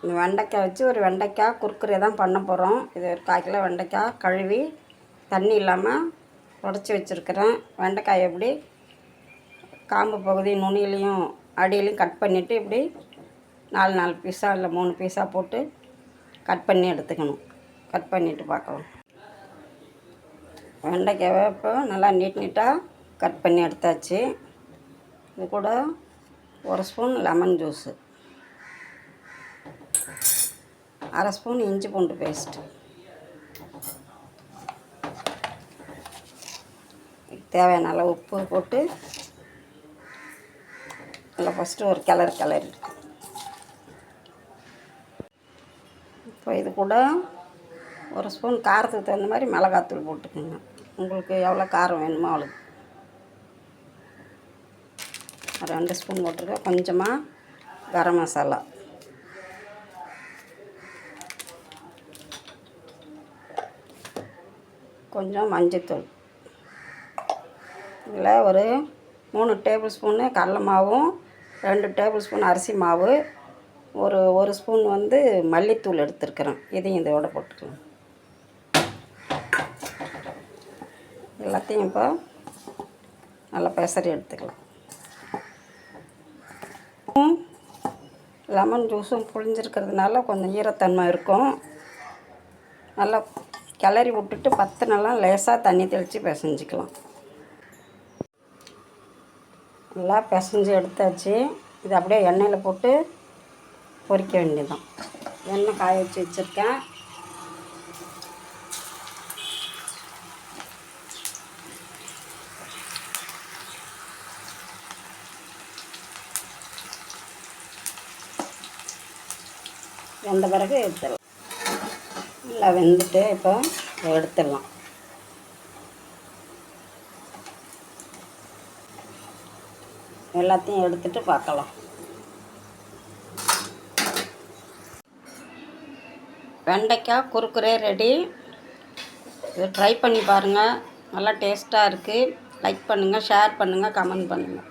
இந்த வெண்டைக்காய் வச்சு ஒரு வெண்டைக்காய் குறுக்குறே தான் பண்ண போகிறோம். இது ஒரு 1/4 கிலோ வெண்டைக்காய் கழுவி தண்ணி இல்லாமல் உடச்சி வச்சுருக்கிறேன். வெண்டைக்காய் எப்படி காம்பு பகுதி நுனியிலையும் அடியிலையும் கட் பண்ணிவிட்டு இப்படி 4 பீஸாக இல்லை 3 பீஸாக போட்டு கட் பண்ணி எடுத்துக்கணும். கட் பண்ணிவிட்டு பார்க்கலாம். வெண்டைக்காவை இப்போ நல்லா நீட்டாக கட் பண்ணி எடுத்தாச்சு. இது கூட 1 ஸ்பூன் லெமன் ஜூஸு, 1/2 ஸ்பூன் இஞ்சி பூண்டு பேஸ்ட்டு, தேவையான அளவு உப்பு போட்டு நல்லா ஃபஸ்ட்டு ஒரு கிளறி இப்போ இது கூட 1 ஸ்பூன் காரத்துக்கு தகுந்த மாதிரி மிளகாத்தூள் போட்டுக்கோங்க. உங்களுக்கு எவ்வளோ காரம் வேணுமோ அவ்வளோ. 2 ஸ்பூன் போட்டிருக்கேன். கொஞ்சமாக கரம் மசாலா, கொஞ்சம் மஞ்சத்தூள், இதில் ஒரு 3 டேபிள் ஸ்பூனு கடலை மாவும் 2 டேபிள் ஸ்பூன் அரிசி மாவு, ஒரு ஸ்பூன் மல்லித்தூள் எடுத்துருக்குறேன். இதையும் இதோட போட்டுக்கலாம். எல்லாத்தையும் இப்போ நல்லா பெசரி எடுத்துக்கலாம். லெமன் ஜூஸும் புழிஞ்சிருக்கிறதுனால கொஞ்சம் ஈரத்தன்மை இருக்கும். நல்லா கிளறி விட்டுட்டு 10 நாளாக லேசாக தண்ணி தெளித்து பிசைஞ்சிக்கலாம். நல்லா பிசைஞ்சு எடுத்தாச்சு. இது அப்படியே எண்ணெயில் போட்டு பொரிக்க வேண்டியதுதான். எண்ணெய் காய வச்சு வச்சுருக்கேன். வெந்த பிறகு எடுத்துடலாம். நல்லா வெந்துட்டு இப்போ எடுத்துடலாம். எல்லாத்தையும் எடுத்துட்டு பார்க்கலாம். வெண்டைக்காய் குறுக்குறே ரெடி. இது ட்ரை பண்ணி பாருங்கள். நல்லா டேஸ்ட்டாக இருக்குது. லைக் பண்ணுங்கள், ஷேர் பண்ணுங்கள், கமெண்ட் பண்ணுங்கள்.